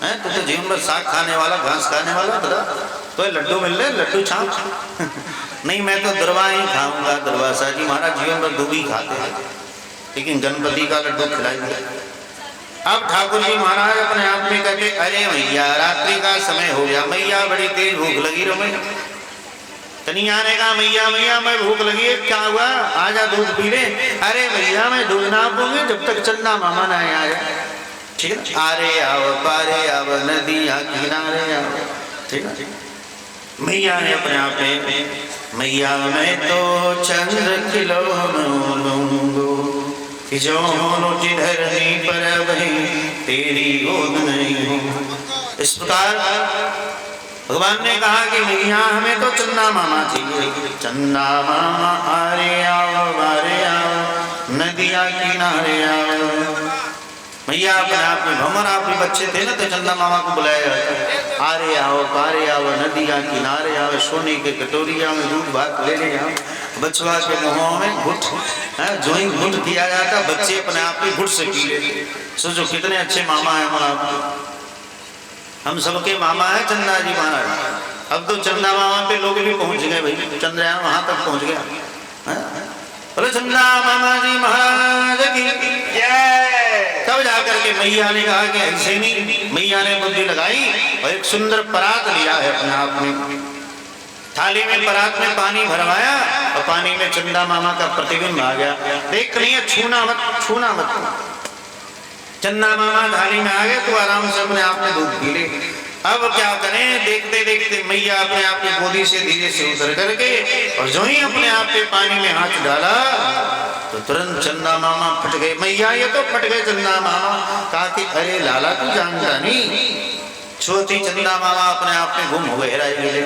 है? तो जीवन भर साग खाने वाला, घास खाने वाला बता, तो लड्डू मिल रहे, लड्डू छाप नहीं, मैं तो दुर्वा ही खाऊंगा। दुर्वासा जी महाराज जीवन भर दूबी खाते हैं, लेकिन गणपति का लड्डू खिलाएंगे। अब ठाकुर जी महाराज अपने आप में कहते, अरे मैया रात्रि का समय हो गया, मैया बड़ी तेज भूख लगी रो। मैया कन्हैया ने कहा, मैया मैया मैं भूख लगी है, क्या हुआ, आजा दूध पी ले। अरे भैया मैं दूध ना पीऊंगी जब तक चंदा मामा ना आया। ठीक है, आरे आओ पारे आओ नदिया किनारे आओ। ठीक है, मैया ने अपने आप में, मैया मैं तो चंद्र खिलौना कि जो धरनी पर वही तेरी गोद नहीं हो। इस प्रकार भगवान ने कहा कि मैया हमें तो चंदा मामा चाहिए। चंदा मामा आरे आओ नदिया किनारे आओ। मैया अपने आप में भमर, आप भी बच्चे थे ना तो चंदा मामा को बुलाया जाता, आरे आओ पारे आओ नदिया किनारे आओ, सोने के कटोरिया में दूध भात ले ले आओ। बचवा के मुँहों में घुट जो ही घुट दिया जाता, बच्चे अपने आप में घुट से पी लेते। सोचो कितने अच्छे मामा है हमारा, हम सबके मामा है चंदा जी महाराज। अब तो चंदा मामा पे लोग भी पहुंच गए भाई, चंद्रयान वहां तक पहुंच गया। बोले चंदा मामा जी महाराज की जय। तब जाकर के मैया ने कहा कि ऐसे नहीं, मैया ने बुद्धि लगाई और एक सुंदर परात लिया है अपने आप में, थाली में परात में पानी भरवाया और पानी में चंदा मामा का प्रतिबिंब आ गया। देख रही है, छूना मत, छूना मत। चंदा मामा थाली में आ गए तो आराम से अपने आप में दूध पी ले। अब क्या करें, देखते देखते मैया अपने आप में गोदी से धीरे से उतर करके और जो ही अपने आप पे पानी में हाथ डाला तो तुरंत चंदा मामा फट गए। मैया ये तो फट गए चंदा मामा। कहा कि अरे लाला तू जानता नहीं, छोटी चंदा मामा अपने आप में गुम हो गए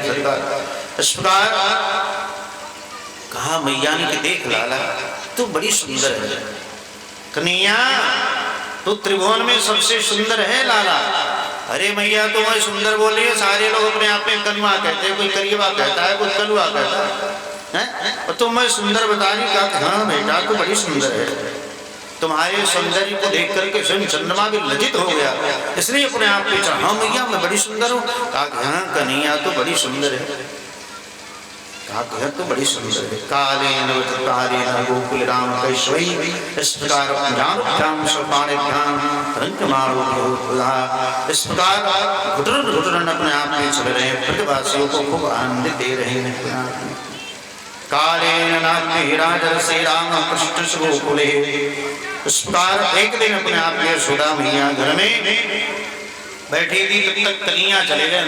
सरकार। इस प्रकार कहा मैया ने कि देख लाला तू बड़ी सुंदर है, कन्हैया तो त्रिभुवन में सबसे सुंदर है लाला। अरे मैया तो मैं सुंदर बोल रही है, सारे लोग अपने आप में कलवा कहते हैं, कोई करियवा कहता है, कोई कलवा कहता है, तो मैं सुंदर बता रही। कहा हाँ बेटा तो बड़ी सुंदर है, तुम्हारे सौंदर्य को देख करके स्वयं चंद्रमा भी लज्जित हो गया, इसलिए अपने आप पे हाँ मैया मैं बड़ी सुंदर हूँ। कहा हाँ कन्हैया तो बड़ी सुंदर है। कहा तो बड़ी सुंदर है। काले गोकुल राम कैश्वई, इस प्रकार इस प्रकार घुटन अपने आप में चल रहे हैं, प्रतिवासियों को खूब आनंद दे रहे हैं। कालेन नाट्य राजर्षि राम कृष्ण गोकुले। इस प्रकार एक दिन अपने आप में यशोदा मैया घर में बैठी थी, तब तक कन्हैया चले गए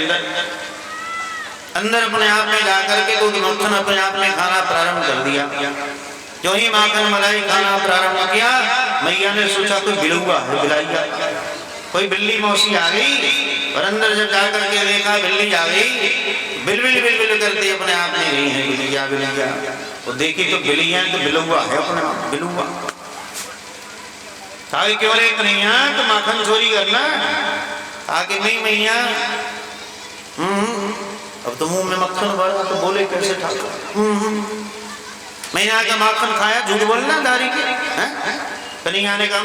अंदर अपने आप में जाकर के दूध मक्खन अपने आप में खाना प्रारंभ कर दिया। जो ही माखन मलाई खाना प्रारंभ किया, मैया ने सोचा कोई बिलुआ है, बिलाइया कोई बिल्ली मौसी आ गई। और अंदर जब जाकर के देखा बिल्ली आ गई, बिल बिल बिल बिल करते अपने आप में गई है बिलिया बिलिया। वो देखी तो बिलिया तो बिलुआ है अपने आप, बिलुआ। क्यों रे कन्हैया तो माखन चोरी करना? आगे नहीं मैया, अब तो मुंह में मक्खन भरा तो बोले कैसे ठाकुर? मैया का माखन खाया, झूठ बोलना दारी के? कन्हैया ने कहा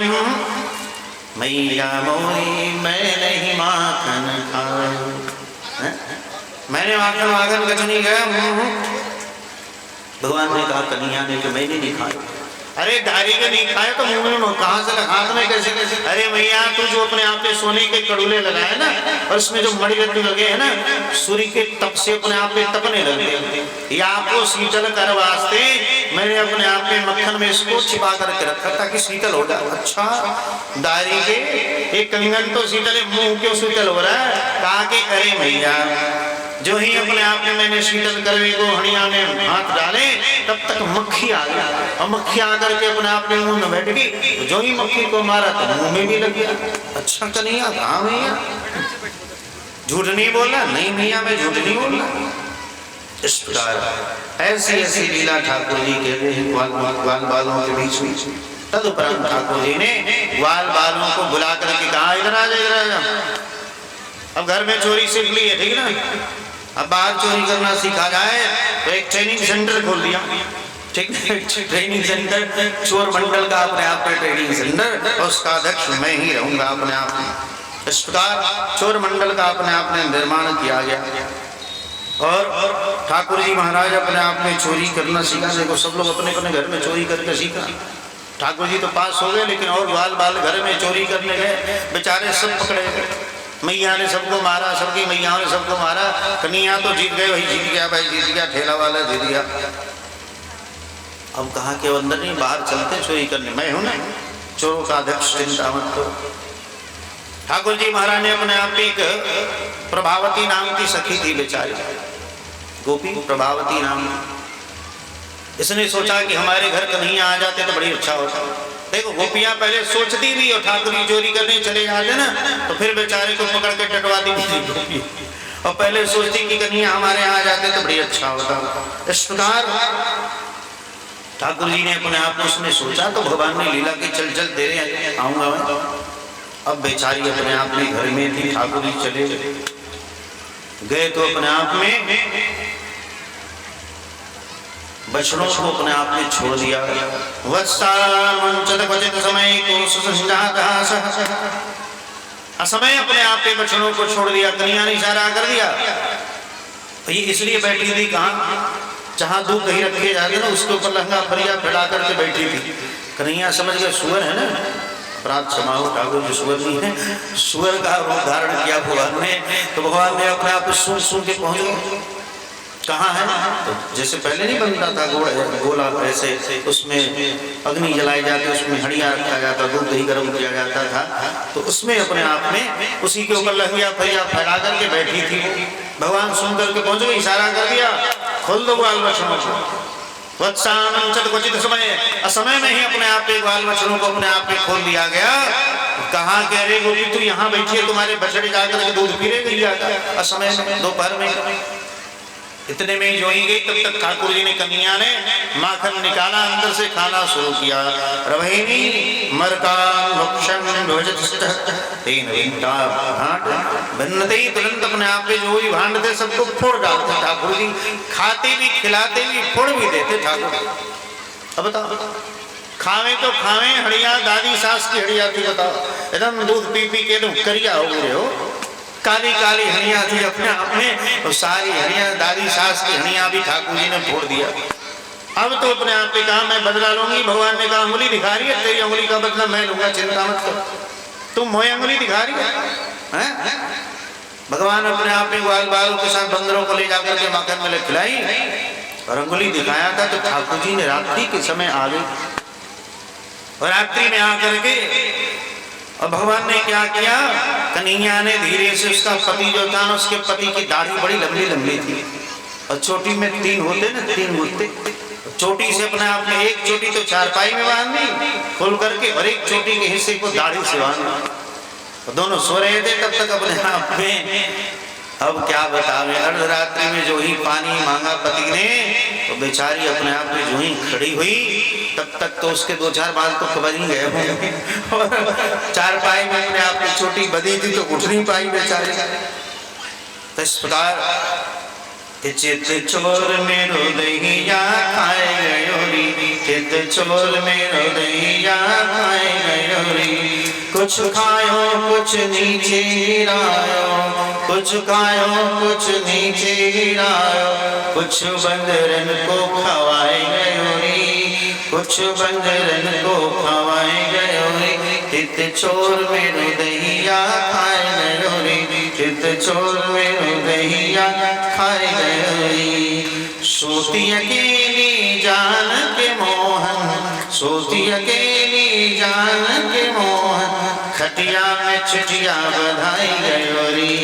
मैया मोरी मैं नहीं माखन खाया, मैंने माखन वाखन कुछ नहीं खाया। भगवान ने कहा कन्हैया ने कि मैंने नहीं खाया। अरे दारी के नहीं खाए तो मुंह में कहां से हाथ में कैसे कैसे? अरे मैया तू जो अपने आप में सोने के कड़ूले लगाए ना और उसमें जो मणिरत्न लगे हैं ना, सूर्य के तप से अपने आप में तपने लगे, या आपको शीतल कर वास्ते मैंने अपने आप में मक्खन में इसको छिपा करके रखा ताकि शीतल हो जाए। अच्छा दारी के एक कंगन तो शीतल है, मुंह क्यों शीतल हो रहा है? कहा कि अरे मैया जो ही अपने आप में मैंने शीतल करवे को हणिया में हाथ डाले तब तक मक्खी आ गया, और मक्खी आकर के अपने आप में मुंह में बैठ गई। जो ही मक्खी को मारा तो मुंह में भी लग गया। अच्छा कन्हैया कहाँ भैया झूठ नहीं बोला? नहीं भैया मैं झूठ नहीं बोला। इस प्रकार ऐसी ऐसी लीला ठाकुर जी के ग्वाल बालों के बीच में। तदुपरांत ठाकुर जी ने ग्वाल बालों को बुला करके कहा इधर आ जा, इधर आ जा। अब घर में चोरी सीख ली है, ठीक ना? अब बाहर चोरी करना सीखा जाए तो एक ट्रेनिंग सेंटर खोल दिया, ठीक है? ट्रेनिंग सेंटर चोर मंडल का अपने आप में ट्रेनिंग सेंटर, और उसका अध्यक्ष मैं ही रहूंगा अपने आप में। इस प्रकार चोर मंडल का अपने आप में निर्माण किया गया और ठाकुर जी महाराज अपने आप में चोरी करना सीखा। देखो सब लोग अपने अपने घर में चोरी करके सीखा। ठाकुर जी तो पास हो गए, लेकिन और बाल बाल घर में चोरी करने गए, बेचारे सब पकड़े गए। मैया ने सबको मारा, सबकी मैयाओं ने सबको मारा। कन्हैया तो जीत गए, वही जीत गया, भाई जीत गया, ठेला वाला जीत गया। अब कहा कि अंदर नहीं, बाहर चलते चोरी करने, मैं हूं ना चोरों का अध्यक्ष, चिंता मत करो। ठाकुर जी महाराज ने अपने आप एक प्रभावती नाम की सखी थी बेचारी, गोपी प्रभावती नाम। इसने सोचा कि हमारे घर कन्हैया आ जाते तो बड़ी अच्छा होता। देखो गोपियां पहले सोचती भी, और ठाकुर जी चोरी करने चले जाते ना तो फिर बेचारे को पकड़ के टटवाती भी, और पहले सोचती कि कन्हैया हमारे यहाँ आ जाते तो बड़ी अच्छा होता। इस प्रकार ठाकुर जी ने अपने आप को उसने सोचा, तो भगवान ने लीला की चल चल तेरे आऊंगा मैं। अब बेचारी अपने आप में घर में थी, ठाकुर जी चले गए तो अपने आप में बछड़ों को अपने आप में छोड़ दिया। असमय अपने आप पे बछड़ों को छोड़ दिया। कन्हैया ने इशारा कर दिया, ये इसलिए बैठी थी कहाँ, जहाँ दूध दही रखे जाते ना उसके ऊपर लहंगा फरिया फैला करके बैठी थी। कन्हैया समझ गए सुअर है ना, अपराध समाओ, ठाकुर जी सुअर नहीं है, सुअर का रूप धारण किया भगवान ने। तो भगवान ने अपने आप सुन सुन के पहुंच गए कहाँ है। तो जैसे पहले नहीं बनता था गोला ऐसे, उसमें अग्नि जलाई जाती, उसमें हड़िया रखा जाता, दूध दही गर्म किया जाता था, तो उसमें अपने आप में उसी के ऊपर लहंगा फरिया फैला करके बैठी थी। भगवान सुन करके पहुंच गए, इशारा कर दिया, खोल दो ग्वाल बछड़ों को। क्वचित समय, असमय में ही अपने आप पे ग्वाल बछड़ों को अपने आप पे खोल दिया गया। कहा कह रहे गोपी तू यहाँ बैठी है, तुम्हारे बछड़े जाकर के दूध पी रहे गई जाता असमय में, दोपहर में। इतने में जो ही गई, तब तक ठाकुर जी ने कन्हैया ने माखन निकाला, अंदर से खाना शुरू किया। रवैनी मरकान भक्षण भिन्नते ही तुरंत अपने आप पे जो ही भांड थे सबको फोड़ डालते ठाकुर जी। खाते भी, खिलाते भी, फोड़ भी देते ठाकुर। अब बताओ, खावे तो खावे, हड़िया दादी सास की हड़िया थी, बताओ एकदम दूध पी पी के तुम करिया हो गए हो। काली काली हड़िया थी अपने आप में, और सारी हड़िया दादी सास की हड़िया भी ठाकुर जी ने फोड़ दिया। अब तो अपने आप पे कहा मैं बदला लूंगी। भगवान ने कहा उंगली दिखा रही है, तेरी उंगली का बदला मैं लूंगा, चिंता मत कर, तुम मोए उंगली दिखा रही है। भगवान अपने आप में ग्वाल बालों के साथ बंदरों को ले जाकर के माखन में खिलाई और उंगली दिखाया था। तो ठाकुर जी ने रात्रि के समय आ गई, और रात्रि में आकर के और भगवान ने क्या किया, कन्हैया ने धीरे से, उसका पति जो था ना, उसके पति की दाढ़ी बड़ी लंबी लंबी थी, और चोटी में 3 होते ना, 3 होते, चोटी से अपने आप में एक चोटी तो चारपाई में बांधी खोल करके, और एक चोटी के हिस्से को दाढ़ी से बांधा। दोनों सो रहे थे तब तक अपने आप में। अब क्या बतावे, अर्धरात्रि में जो ही पानी मांगा पति ने, तो बेचारी अपने आप में जो ही खड़ी हुई, तब तक तो उसके 2-4 बाल तो खबर ही गए होंगे, और चारपाई में अपने आप में छोटी बदी थी तो उठ नहीं पाई बेचारी। तो इस प्रकार चित चोर मेरो दहिया खाए गयोरी, चित चोर मेरो दहिया खाए गयोरी। कुछ खायो कुछ नीचे गिरायो, कुछ खायो कुछ नीचे गिरायो, कुछ बंदरन को खवाए गयोरी, कुछ बंदरन को खवाए गयोरी। चित चोर मेरो दहिया खाए गयोरी, चित चोर मेरो दहिया खाए गयोरी। सोती अकेली जान के मोहन, सोती अकेली जान के मोहन, खटिया में चिटिया बधाई गयोरी,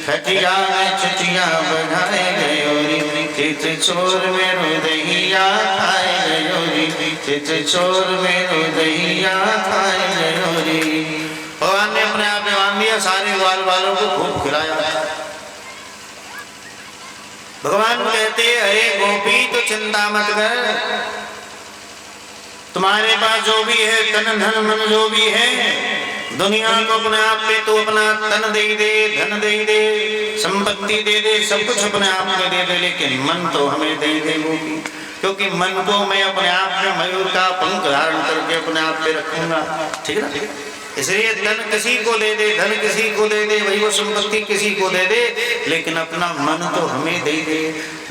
खटिया में चिटिया बधाई गयोरी। चित चोर मेरो दहिया खाए गयोरी, चित चोर मेरो दहिया खाए गयोरी। भगवान ने अपने आप में मान दिया, सारे ग्वाल वालों को खूब खिलाया। भगवान कहते अरे गोपी तो चिंता मत कर, तुम्हारे पास जो भी है तन धन मन जो भी है, दुनिया को अपने आप पे तो अपना तन दे दे, धन दे दे, संपत्ति दे दे, सब कुछ अपने आप में दे दे, लेकिन मन तो हमें दे दे गोपी, क्योंकि मन को मैं अपने आप में मयूर का पंख धारण करके अपने आप पे रखूंगा। ठीक है ना, इसलिए धन किसी को दे दे, धन किसी को दे दे, वही वो संपत्ति किसी को दे दे, लेकिन अपना मन तो हमें दे दे।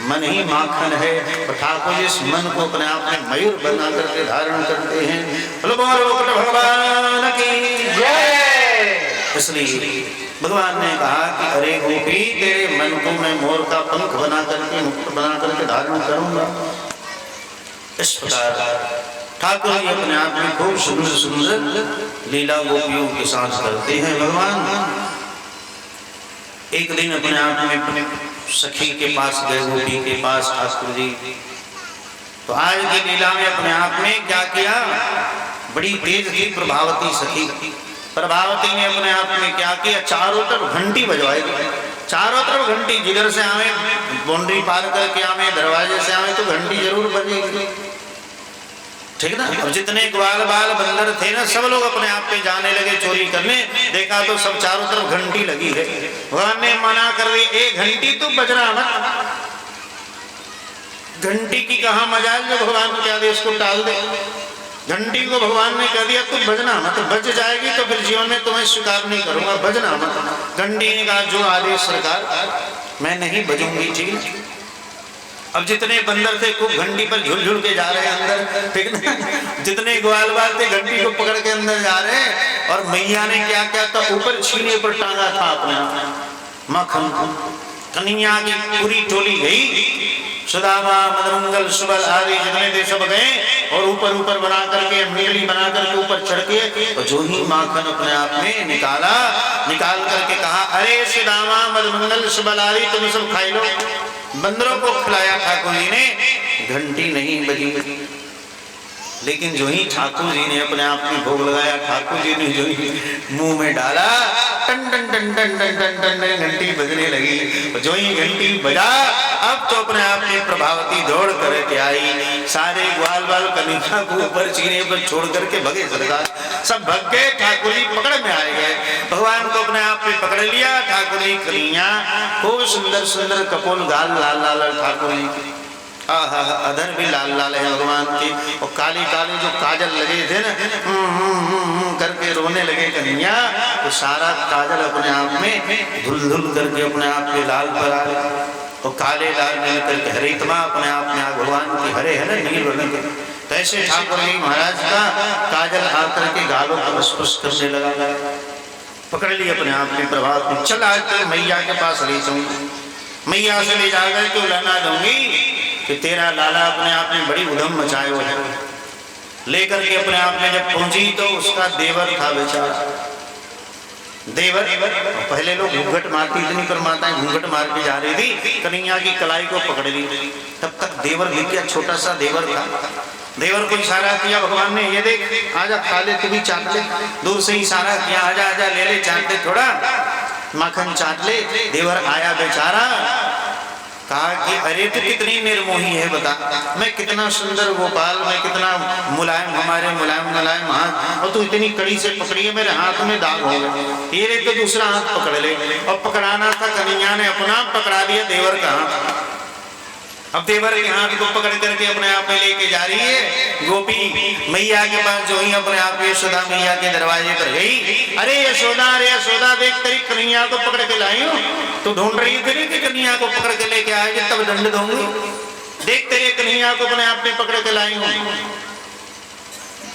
मन ही माखन है। ठाकुर इस मन को अपने आप में मयूर बना करके धारण करते हैं। भगवान की जय। इसलिए भगवान ने कहा कि अरे गोपी, तेरे मन को मैं मोर का पंख बना करके, मुकुट बना करके धारण करूंगा। इस प्रकार ठाकुर जी अपने आप में खूब सुंदर सुंदर लीला गोपियों के साथ करते हैं। भगवान एक दिन अपने आप में अपने सखी के पास गए, गोपी के पास ठाकुर जी। तो आज की लीला में अपने आप में क्या किया, बड़ी तेज थी प्रभावती सखी। प्रभावती ने अपने आप में क्या किया, चारों तरफ घंटी बजवाई। चारों तरफ घंटी, जिधर से आवे बाउंड्री पार करके आवे, दरवाजे से आवे तो घंटी जरूर बजेगी, ठीक ना। अब जितने ग्वाल बाल बंदर थे ना, सब लोग अपने आप पे जाने लगे चोरी करने। देखा तो सब चारों तरफ घंटी लगी है। भगवान ने मना कर दी, एक घंटी तो बजना मत। घंटी की कहा मजाल जो भगवान के आदेश को टाल दे। घंटी को भगवान ने कह दिया तुम बजना मत, बज जाएगी तो फिर जीवन में तुम्हें स्वीकार नहीं करूंगा, बजना मत। घंटी ने कहा जो आदेश सरकार, मैं नहीं बजूंगी, ठीक है। अब जितने बंदर थे खूब घंटी पर झुल झुल के जा रहे हैं अंदर, ठीक ना। जितने ग्वाल बाल थे घंटी को पकड़ के अंदर जा रहे हैं। और मैया ने क्या क्या था, ऊपर छीने पर टांगा था अपने मक्खन। कन्हैया की पूरी टोली गई, सुदामा मदमंगल सुबल आदि जितने थे सब गए, और ऊपर ऊपर बना करके, मेली बना करके ऊपर चढ़ के, और जो ही माखन अपने आप में निकाला, निकाल करके कहा अरे सुदामा मदमंगल सुबल आदि तुम सब खाई लो। बंदरों को खिलाया ठाकुर जी ने, घंटी नहीं बजी। लेकिन जो ही ठाकुर जी ने अपने आप में भोग लगाया, ठाकुर जी ने जो ही मुंह में डाला, टन टन टन टन टन टन टन घंटी बजने लगी। जो ही घंटी बजा, अब तो अपने आप में प्रभावती दौड़ करके आई। सारे ग्वाल बाल कन्हैया को ऊपर सीने पर छोड़ करके भगे सरकार, सब भग गए। ठाकुर जी पकड़ में आए गए, भगवान को अपने आप में पकड़ लिया। ठाकुर जी कन्हैया खूब सुंदर सुंदर कपोल गाल लाल लाल ठाकुर जी, आहा अधर भी लाल लाल है भगवान के। और काली काली जो काजल लगे थे ना, करके रोने लगे कन्हैया, तो सारा काजल अपने आप में धुल धुल करके अपने आप में लाल पर आ गया। और काले लाल मिल करके हरितमा अपने आप में भगवान की हरे है ना नील रंग के, तो ऐसे ठाकुर जी महाराज का काजल आकर के गालों को स्पर्श करने लगा। पकड़ ली अपने आप में प्रभाव में, चल आज तो मैया के पास ले जाऊंगी, मैया से ले जाकर क्यों लाना दूंगी कि तेरा लाला अपने आप में बड़ी उधम मचाए हुए है। लेकर के अपने आप में जब पहुंची तो उसका देवर था बेचारा। देवर पहले लोग घूंघट मारती, इतनी पर माताएं घूंघट मार के जा रही थी, कन्हैया की कलाई को पकड़ ली। तब तक देवर भी क्या छोटा सा देवर था। देवर को इशारा किया भगवान ने, ये देख आजा खा ले, तू भी चाट ले। दूर से इशारा किया, आजा आजा ले ले, चाट ले, थोड़ा माखन चाट ले। देवर आया बेचारा, कहा कि अरे तू कितनी निर्मोही है बता, मैं कितना सुंदर गोपाल, मैं कितना मुलायम, हमारे मुलायम मुलायम हाथ, और तू इतनी कड़ी से पकड़ी है, मेरे हाथ में दाग हो गए। ये तो दूसरा हाथ पकड़ ले। और पकड़ाना था, कन्हैया ने अपना पकड़ा दिया देवर का हाथ। अब देवर के हाथ को पकड़ करके अपने आप में लेके जा रही है गोपी मैया के पास। जो ही अपने आप यशोदा मैया के दरवाजे पर गई, अरे यशोदा देख तेरी कन्हैया को पकड़ के लाई हूँ। तो ढूंढ रही थी कि कन्हैया को पकड़ के लेके आएगी तब दंड दूंगी। देख तेरे कन्हैया को अपने आप में पकड़ के लाई हूँ।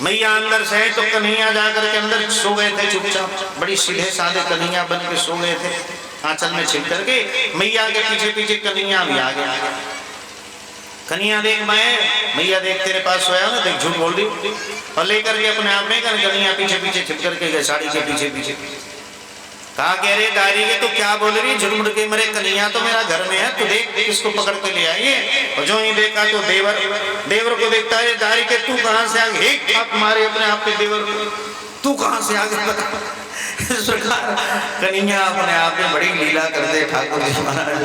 मैया अंदर से तो कन्हैया जाकर के अंदर सो गए थे चुपचाप, बड़ी सीधे साधे कन्हैया बन के सो गए थे आंचल में छिप करके। मैया के पीछे पीछे कन्हैया भी आ गया। कन्हैया देख मैया देख तेरे पास सोया ना, देख झूठ बोल दी। और लेकर के अपने आप में कन्हैया पीछे पीछे छिप करके गए, साड़ी के पीछे पीछे। कहा कि अरे दारी के तू क्या बोल रही, झुरमुड़ के मेरे कन्हैया तो मेरा घर में है, तू देख किसको पकड़ के ले आई है। और जो ही देखा तो देवर को देखता है, दारी के तू कहां से आ गई, आप मारे अपने आप पे देवर को, तू कहां से आ गई। इस प्रकार कन्हैया अपने आप में बड़ी लीला करते ठाकुर जी महाराज।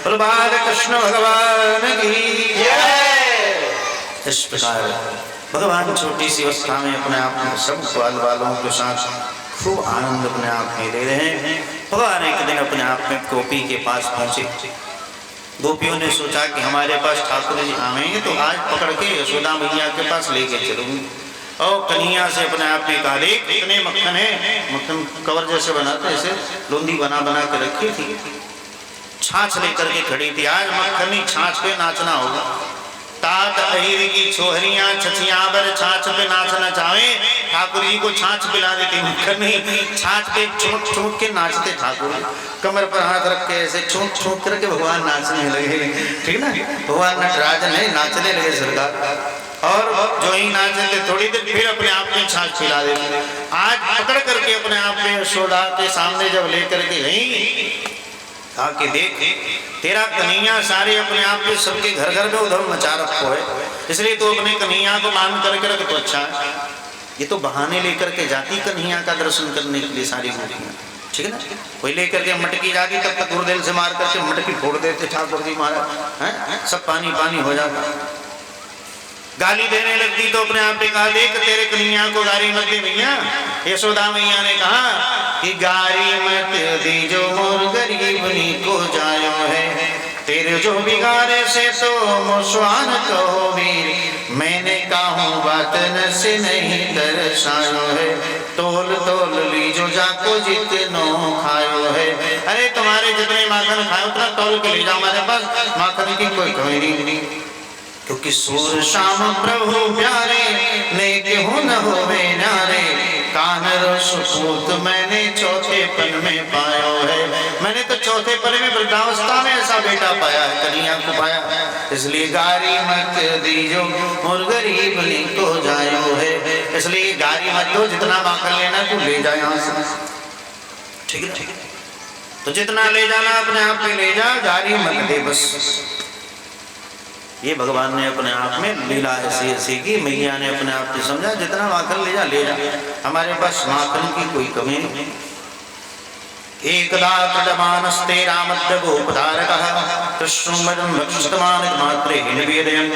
प्रभात कृष्ण भगवान की जय। इस प्रकार भगवान छोटी सी अवस्था में अपने आप में सब ग्वाल बालों के साथ खूब आनंद अपने आप में ले रहे हैं। भगवान एक दिन अपने आप में गोपी के पास पहुंचे। गोपियों ने सोचा कि हमारे पास ठाकुर जी आएंगे तो आज पकड़ के यशोदा मैया के पास लेके चलूंगी। और कन्हैया से अपने आप में कहा, देख इतने मक्खन है, मक्खन कवर जैसे बनाते ऐसे लोंदी बना बना के रखी थी, छाछ लेकर के खड़ी थी, आज मक्खनी छाछ पे नाचना होगा। तात अहिर की छोहरियां छछियां बर छाछ पे नाचना चाहे, ठाकुर जी को छाछ पिला देती, मक्खन नहीं, छाछ पे छूट छूट के नाचते ठाकुर, कमर पर हाथ रख के ऐसे छूट छूट करके भगवान नाचने लगे, ठीक ना, भगवान नटराज नहीं नाचने लगे सरकार। और जो ही नाचे थे थोड़ी देर फिर अपने आप में छाछ पिला देते। आज पकड़ करके अपने आप में यशोदा के सामने जब लेकर के गई, कहा कि देख तेरा कन्हैया सारे अपने आप में सबके घर घर में उधम मचा रखो है, इसलिए तो अपने कन्हैया को मान करके रख तो अच्छा है। ये तो बहाने लेकर के जाती कन्हैया का दर्शन करने के लिए सारी गोपियां, ठीक है ना, कोई लेकर के मटकी जाती, तब तक गुरुदेव से मार करके मटकी फोड़ देते ठाकुर जी महाराज हैं, सब पानी पानी हो जाता। गाली देने लगती तो अपने आप ने कहा, देख तेरे कन्हैया को गाली मत दे भैया। यशोदा मैया ने कहा कि गाली मत दी जो मोर गरीबनी को जायो है, तेरे जो बिगाड़े से तो मुस्वान कहो वीर, मैंने कहूँ बात न से नहीं दर्शायो है, तोल तोल ली जो जाको जितनो खायो है। अरे तुम्हारे जितने माखन खाए उतना तोल के ले जाओ, हमारे पास माखन की कोई कमी नहीं, क्योंकि सूर शाम प्रभु प्यारे, नेक हो न हो नारे, कानर सुपूत मैंने चौथे पन में पायो है। मैंने तो चौथे पन में वृद्धावस्था में ऐसा बेटा पाया है, कन्हैया को पाया, इसलिए गारी मत दीजो मोर गरीबनी को जायो है, इसलिए गारी मत दो, जितना माखन लेना तू ले जा यहाँ से, ठीक है, तो जितना ले जाना अपने आप में ले जा, गारी मत दे बस। ये भगवान ने अपने आप में लीला ऐसी ऐसी की, मैया ने अपने आप से समझा जितना माखन ले जा ले जा, हमारे पास माखन की कोई कमी नहीं। एकदा कृतमानस्ते रामद्य गोपधारकः कृष्णमदं भक्षितमान मात्रे निवेदयन्।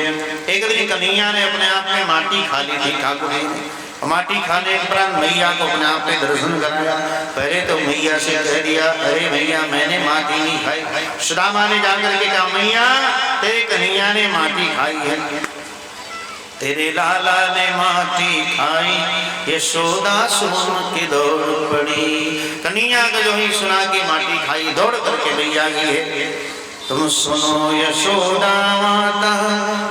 एक दिन कन्हैया ने अपने आप में माटी खा ली थी ठाकुर जी ने, माटी खाने के उपरांत मैया को अपने आप में दर्शन कराया। पहले तो मैया से कह दिया, अरे मैया मैंने माटी नहीं खाई। सुदामा ने जाकर के कहा, मैया तेरे कन्हैया ने माटी खाई है, तेरे लाला ने माटी खाई। यशोदा सुन के दौड़ पड़ी, कन्हैया का जो ही सुना कि माटी खाई, दौड़ करके मैया की है, तुम सुनो यशोदा माता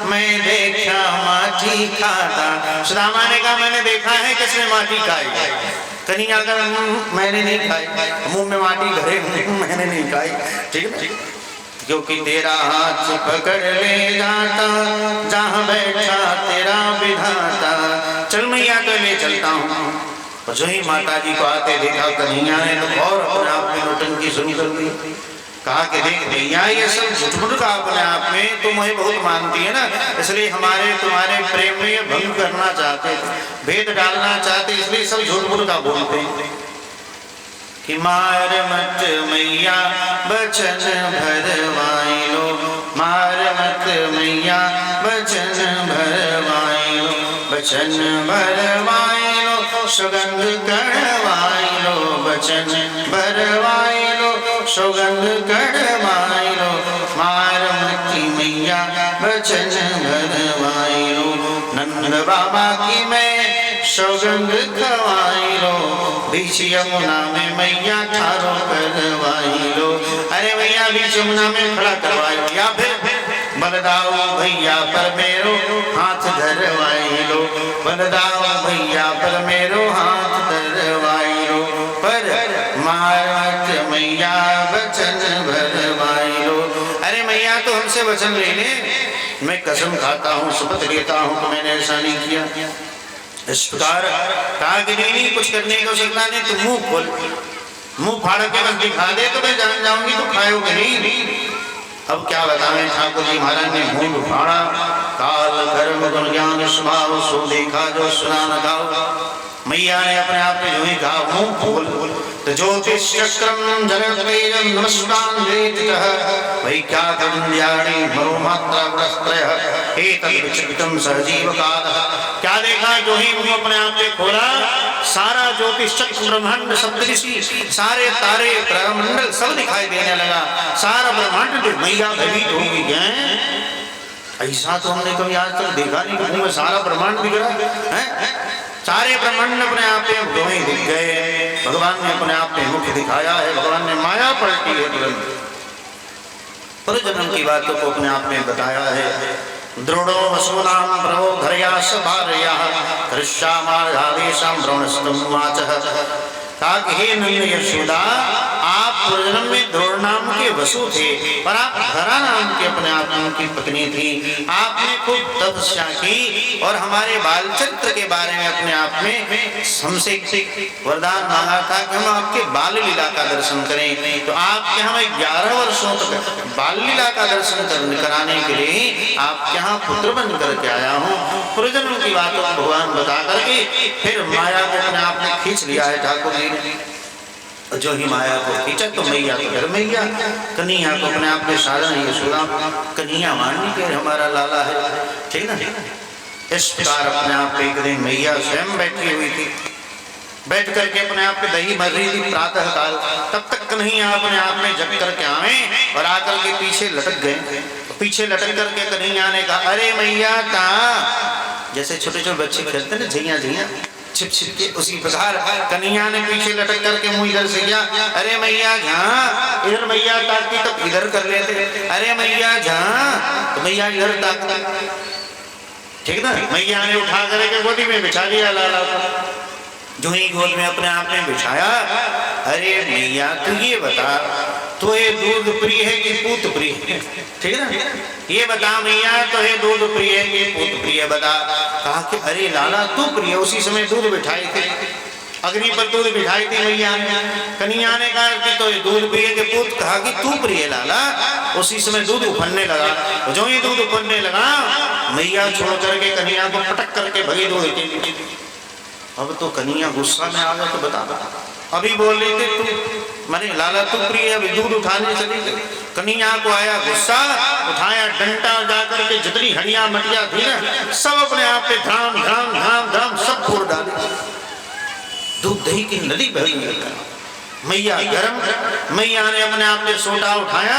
मैं देखा माटी खाता। सुदामा ने कहा मैंने देखा है किसने माटी खाई, कन्हैया का मैंने नहीं खाई, मुंह में माटी भरे मैंने नहीं खाई, ठीक है, क्योंकि तेरा हाथ पकड़ ले जाता जहाँ बैठा तेरा विधाता। चल मैया तो ले चलता हूँ। और जो ही माता जी को आते देखा कन्हैया ने तो और अपने आप में नौटंकी शुरू कर दी। कहा कि देख भैया ये सब झूठ का अपने आप में तुम मुझे बहुत मानती है ना, इसलिए हमारे तुम्हारे प्रेम में ये भंग करना चाहते, भेद डालना चाहते, इसलिए सब झूठ का बोलते हैं कि मार मत मैया बचन भरवाई लो, मार मत मैया बचन भरवाई लो, बचन भरवाई लो सुगंध कढ़वाई लो, बचन भरवाई लो सुगंध कढ़वाई लो, मार मत मैया बचन भरवाई लो, नंद बाबा की मैं सौगंध खवाई लो, बीच यमुना में मैया ठारो करवाई लो। अरे भैया बीच यमुना में खड़ा करवाई लो, या फिर बलदाओ भैया पर मेरो हाथ धरवाई लो, बलदाओ भैया पर मेरो हाथ धरवाई लो, पर मारत मैया वचन भरवाई लो। अरे मैया तो हमसे वचन ले ले, मैं कसम खाता हूँ शपथ लेता हूँ तो मैंने ऐसा नहीं किया। इस प्रकार कहा कि नहीं कुछ करने को सकता नहीं, तो मुंह खोल, मुंह फाड़ के बस दिखा दे तो मैं जान जाऊंगी तो खाओगे नहीं। अब क्या बताएं, ठाकुर जी महाराज ने मुंह फाड़ा, काल धर्म गुण ज्ञान स्वभाव सो देखा जो सुना न गाओ। मैया ने अपने आप में जो ही कहा मुंह खोल, तो ज्योतिष चक्रम जगद्वेदं नमस्कार वेदितः वैख्यातंद्याणि मरुमात्रा प्रस्त्रयः एतद् विचित्रं सजीव कालः। क्या देखा, जो ही मुंह अपने आप में खोला, सारा ज्योतिष चक्र ब्रह्मांड सप्तऋषि सारे तारे तारामंडल सब दिखाई देने लगा, सारा ब्रह्मांड मैया भयभीत हो गई। ऐसा तो हमने कभी आज तक देखा नहीं, मुंह में सारा ब्रह्मांड दिख रहा है। सारे ब्रह्मांड अपने आप में वहीं दिख गए। भगवान ने अपने आप में मुख दिखाया है, भगवान ने माया पलटी है तुरंत। पुनर्जन्म की बातों को अपने आप में बताया है। द्रोणो वसूनाम प्रभो धर्या सभार्या कृष्यामार्घादेशम ब्रह्मस्तमुवाचः। कहा कि हे नंद यशोदा, आप पूर्वजन्म में द्रोण नाम के वसु थे और आप धरा नाम के अपने आप की पत्नी थी। आपने खूब तपस्या की और हमारे बाल चरित्र के बारे में अपने आप में हमसे वरदान मांगा था कि हम आपके बाल लीला का दर्शन करें। तो आपके हम 11 वर्षों तक बाल लीला का दर्शन कराने के लिए आपके यहाँ पुत्र बन करके आया हूँ। पूर्वजन्म की बातों को भगवान बता करके फिर माया को अपने आप में खींच लिया है ठाकुर जी ने। जो ही माया को खींचा तो मैया तो घर मैया, कन्हैया को अपने आप में साधन यशोदा कन्हैया माननी के हमारा लाला है, ठीक ना। इस प्रकार अपने आप पे एक दिन मैया स्वयं बैठी हुई थी, बैठ करके अपने आप पे दही भर रही थी प्रातः काल। तब तक कन्हैया अपने आप में जग करके आवे और आकर के पीछे लटक गए। पीछे लटक करके कन्हैया ने कहा, अरे मैया कहाँ, जैसे छोटे छोटे बच्चे खेलते ना झैया झैया छिप छिप के, उसी प्रकार कन्हैया ने पीछे लटक करके मुंह इधर से किया, अरे मैया जहाँ, इधर मैया ताकती तब इधर कर लेते, अरे मैया जहाँ तो मैया इधर ताकती, ठीक ना। मैया ने उठा करके गोदी में बिछा दिया लाला को। जो ही गोद में अपने आप में बिछाया, अरे मैया तू ये बता, तो ये दूध प्रिय है कि पूत प्रिय है, ठीक है ना। ये बता मैया, तो ये दूध प्रिय है कि पूत प्रिय बता। कहा कि अरे लाला तू प्रिय। उसी समय दूध बिठाई थी, अग्नि पर दूध बिठाई थी मैया ने। कन्हैया ने कहा कि तो ये दूध प्रिय के पूत, कहा कि तू प्रिय लाला। उसी समय दूध उफनने लगा। जो ही दूध उफनने लगा, मैया छोड़ करके कन्हैया को पटक करके भगी दूध के। अब तो कन्हैया गुस्सा में आ गया, तो बता अभी बोल रहे थे तू माने लाला तू प्रिय, अभी दूध उठाने चली गई। कन्हैया को आया गुस्सा, उठाया डंडा, जाकर के जितनी हड्डियां मटिया थी ना सब अपने आप पे धाम धाम धाम धाम सब फोड़ डाले। दूध दही की नदी बह गई। मैया गरम, मैया ने अपने आप में सोटा उठाया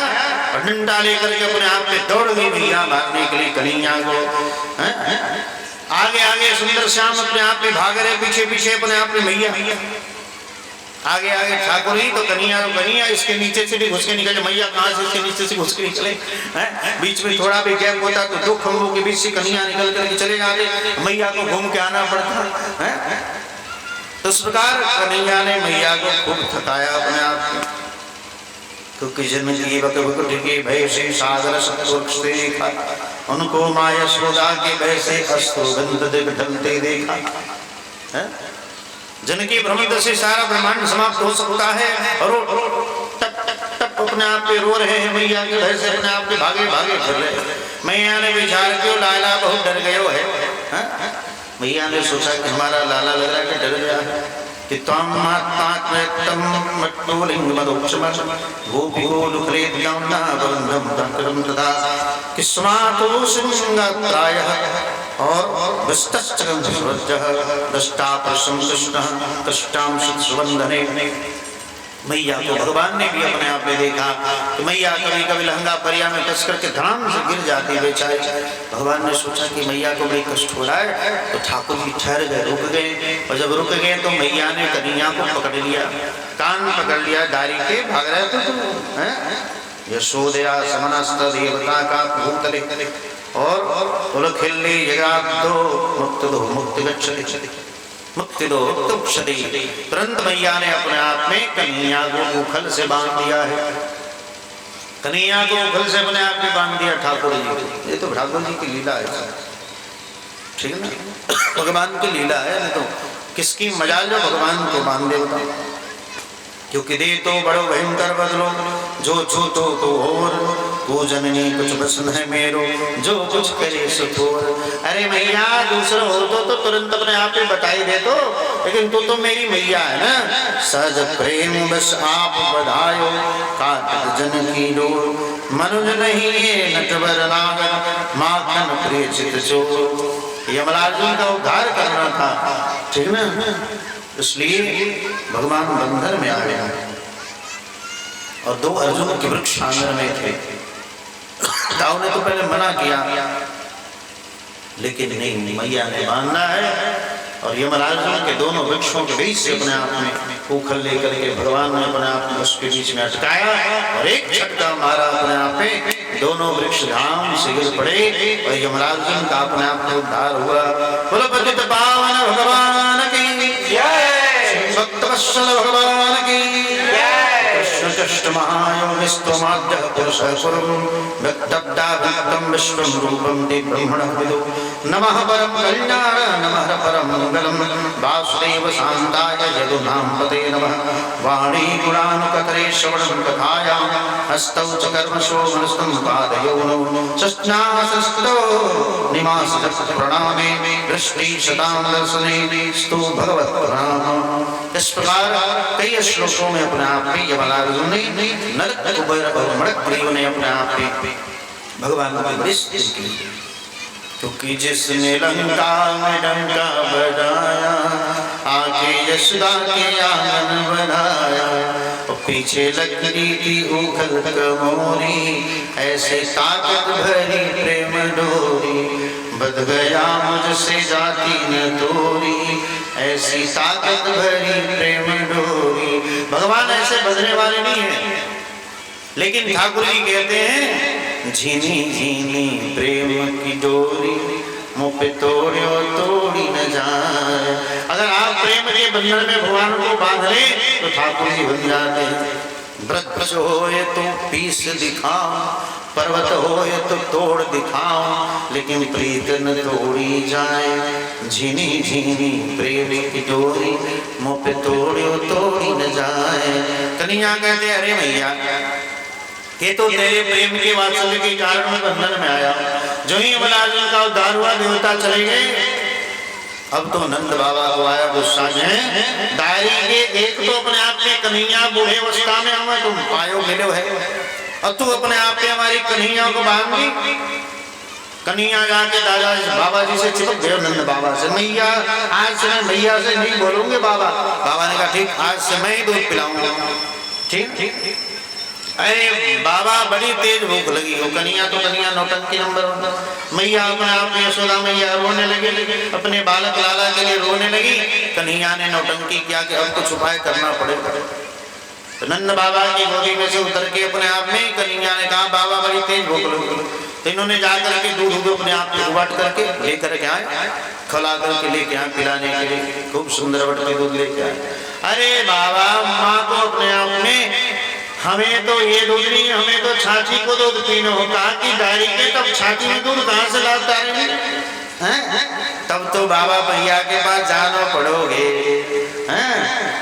और डंडा लेकर के अपने आप में दौड़ गई मैया मारने के लिए कन्हैया को। आगे आगे सुंदर श्याम अपने आप में भाग रहे, पीछे पीछे अपने आप में मैया। आगे आगे ठाकुर ही तो कन्हैया इसके नीचे से भी घुस के निकले। मैया कहाँ से इसके नीचे से घुस के निकले, बीच में थोड़ा भी गैप होता तो 2 खंभों के बीच से कन्हैया निकल करके चले जाते, मैया को घूम के आना पड़ता है। तो इस प्रकार कन्हैया ने मैया को खूब थकाया अपने आप में। क्योंकि जन्म के भय से सागर सत्वक्ष से देखा, उनको माया यशोदा के भय से अस्तुगंध ढलते देखा। जनकी भ्रमित से सारा ब्रह्मांड समाप्त हो सकता है और टप टप टप अपने आप पे रो रहे हैं मैया के भय से, अपने आप पे भागे भागे फिर रहे। मैया ने विचार किया लाला बहुत डर गयो है। मैया ने सोचा कि हमारा लाला लग रहा है कि डर गया है कि त्वं मात्मात्मैत्तं मट्टोलिंग मदोक्षमं गोपिकोलुक्लेद्यं नाबन्धं तंत्रं तथा किस्मातो सिंगात्रायः और विस्तश्चरं सुरजः दष्टाप्रशं कृष्णः कष्टांशुत सुवंदने। मैया को भगवान ने भी अपने आप में देखा कि मैया कभी कभी लहंगा परिया में कस करके धड़ाम से गिर जाती बेचारी। भगवान ने सोचा कि मैया को बड़ी कष्ट हो रहा है, तो ठाकुर जी ठहर गए, रुक गए। और जब रुक गए तो मैया ने कन्हैया को पकड़ लिया, कान पकड़ लिया, दारी के भाग रहे थे तुम यशोदया समनस्त देवता का भूतले और उलखिल्ली जगादो मुक्त दो मुक्ति गच्छति मुक्ति दो मुक्ति। तुरंत मैया ने अपने आप में कन्हैया को उखल से बांध दिया है। कन्हैया को उखल से अपने आप में बांध दिया ठाकुर जी। ये तो ठाकुर जी की लीला है, ठीक है ना, भगवान की लीला है। नहीं तो किसकी मजाल जो भगवान को बांध दे बताओ। क्योंकि दे तो बड़ो भयंकर बदलो, जो छूटो तो और तू जननी कुछ बसन है मेरो, जो कुछ करे सो थोर। अरे मैया दूसरा हो तो तुरंत अपने आप में बताई दे तो, लेकिन तू तो मेरी मैया है ना। सज प्रेम बस आप बधायो काट जन की डोर, मनुज नहीं है नटवर नागर माखन प्रिय चित चोर। यमराजुन का उद्धार करना था, ठीक ना, इसलिए भगवान बंधन में आ गया। और 2 अर्जुन के वृक्ष आंगन में थे। दाऊ ने तो पहले मना किया, लेकिन नहीं, मैया ने मानना है और यमराज के दोनों वृक्षों के बीच से अपने आप में उखल लेकर के भगवान ने अपने आप में उसके बीच में अटकाया और एक झटका मारा अपने आप में, दोनों वृक्ष धाम से गिर पड़े और यमराज का अपने आप में उद्धार हुआ। बोलो पतित पावन भगवान की जय, भक्तवत्सल भगवान की जय। कृष्ण कृष्ण महायोगिस्त्वमाद्यः पुरुषः कुरुं व्यक्तब्दाभक्तं विश्वं रूपं ते ब्रह्मणः विदो। नमः परं कल्याण नमः परं मङ्गलं वासुदेव शान्ताय यदुनां पते नमः। वाणी गुणानुकतरे श्रवणं कथायां हस्तौ च कर्मसु मनस्तं पादयोनौ शस्नासस्तौ निवासः प्रणामे दृष्टि शतां दर्शने स्तु भगवत् प्रणाम। इस प्रकार कई श्लोकों में अपने आप में यमराज ने नरक कुबेर और मणिग्रीव ने अपने आप में भगवान की बड़ी स्तुति की, क्योंकि जिसने लंका में डंका बजाया आके यशोदा के आंगन बनाया, और पीछे लकड़ी की उखल कमोरी ऐसे ताकत भरी प्रेम डोरी, बध गया मुझसे जाति न तोरी ऐसी ताकत भरी प्रेम डोरी। भगवान ऐसे बधने वाले नहीं है, लेकिन ठाकुर जी कहते हैं झीनी झीनी प्रेम की डोरी मुँह पे तोड़ो तोड़ी न जाए। अगर आप प्रेम के बंधन में भगवान को बांध ले तो ठाकुर जी बन जाते हैं। व्रत होए तो पीस दिखाओ, पर्वत होए तो तोड़ दिखाओ, लेकिन प्रीत न तोड़ी जाए। झीनी झीनी प्रेम की डोरी मुँह पे तोड़ो तोड़ी न जाए। कन्हैया कहते अरे भैया ये तो तेरे प्रेम के वात्सल्य के कारण मैं बंधन में आया, जो ही यमराज का उद्धार हुआ देवता चले गए। अब तो नंद बाबा को आया गुस्सा में, दारी के एक तो अपने आप में कन्हैया बूढ़े अवस्था में हमें तुम पायो मिलो है, और तू अपने आप में हमारी कन्हैया को बांध दी। कन्हैया जाके दादा बाबा जी से चिपक गए, नंद बाबा से, मैया आज से मैं मैया से नहीं बोलूंगे बाबा। बाबा ने कहा ठीक, आज से मैं ही दूध पिलाऊंगा। ठीक। अरे बाबा बड़ी तेज भूख लगी हो, कन्हैया तो कन्हैया नौटंकी नंबर 1। मैया अपने आप में यशोदा मैया रोने लगे, अपने बालक लाला के लिए रोने लगी। कन्हैया ने नौटंकी किया कि अब कुछ उपाय करना पड़ेगा। तो नंद बाबा की गोदी में से उतर के अपने आप में कन्हैया ने कहा बाबा बड़ी तेज भूख लगी। तो इन्होंने जाकर के दूध अपने आप में उबाट करके लेकर के आए, खिला करके लेके आए पिलाने के लिए, खूब सुंदर बट के दूध लेके आए। अरे बाबा माँ तो अपने आप में हमें तो ये दूध नहीं, हमें तो छाछी को दूध पीना हो। कहा कि डायरी के तब छाछी में दूध कहाँ से लाता है? तब तो बाबा भैया के पास जाना पड़ोगे।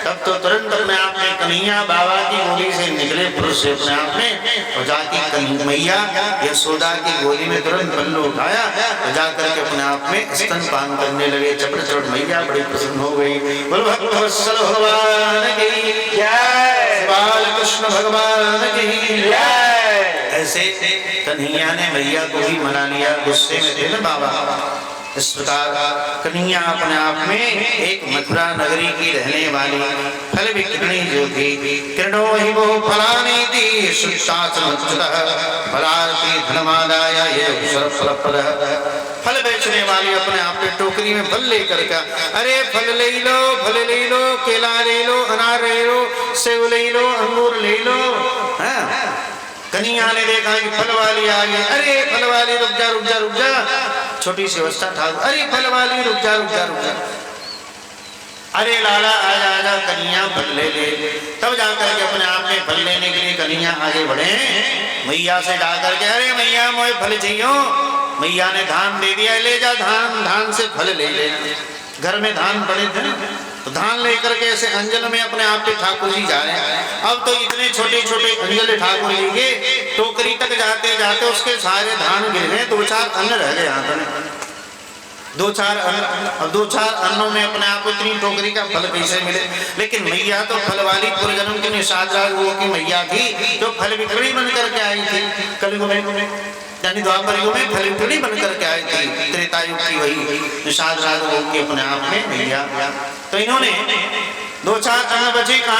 तब तो तुरंत अपने आप में कन्हैया बाबा की गोदी से निकले पुरुष से अपने आप में, और जाके मैया यशोदा की गोदी में तुरंत बल्लू उठाया और जाकर के अपने आप में स्तनपान करने लगे। चपड़ चपड़ मैया बड़ी प्रसन्न हो गई। बोल भक्तवत्सल भगवान की जय, बाल कृष्ण भगवान की जय। ऐसे कन्हैया ने मैया को भी मना लिया, गुस्से में थे ना बाबा। इस प्रकार कन्हैया अपने आप में एक मथुरा नगरी की रहने वाली फल विक्रेणी जो थी, किरणो ही वो फलानी थी फलार्थी धनमादाय ये फल बेचने वाली अपने आप में टोकरी में फल लेकर का, अरे फल ले लो, केला ले लो, अनार ले लो, सेब ले लो, अंगूर ले लो। कन्हैया ने देखा कि फल वाली आ गई। अरे फल वाली रुक जा, छोटी सी अवस्था था। अरे फल वाली रुक जा। अरे लाला आजा कन्हैया फल ले। तब जाकर के अपने आप में फल लेने के लिए कन्हैया आगे बढ़े। मैया से जाकर के अरे मैया मुझे फल चाहिए। मैया ने धान दे दिया, ले जा धान से फल ले ले। घर में धान पड़े थे, तो धान लेकर के ऐसे अंजल में अपने आप पे ठाकुर जी जा रहे हैं। अब तो इतने छोटे छोटे अंजल ठाकुर जी के टोकरी तक जाते जाते उसके सारे धान गिर गए। 2-4 अन्न रह गए यहाँ पर, 2-4 अन्नों में अपने आप को इतनी टोकरी का फल कैसे मिले। लेकिन मैया तो फल वाली पूर्व जन्म की निषाद राग की मैया थी, जो फल विक्रेणी बन करके आई थी। कलयुग में यानी द्वापर युग में फल विक्रेणी बन करके आई थी। त्रेता युग की वही निषाद राग की अपने आप में मैया। तो इन्होंने 2-4 अन्न बचे कहा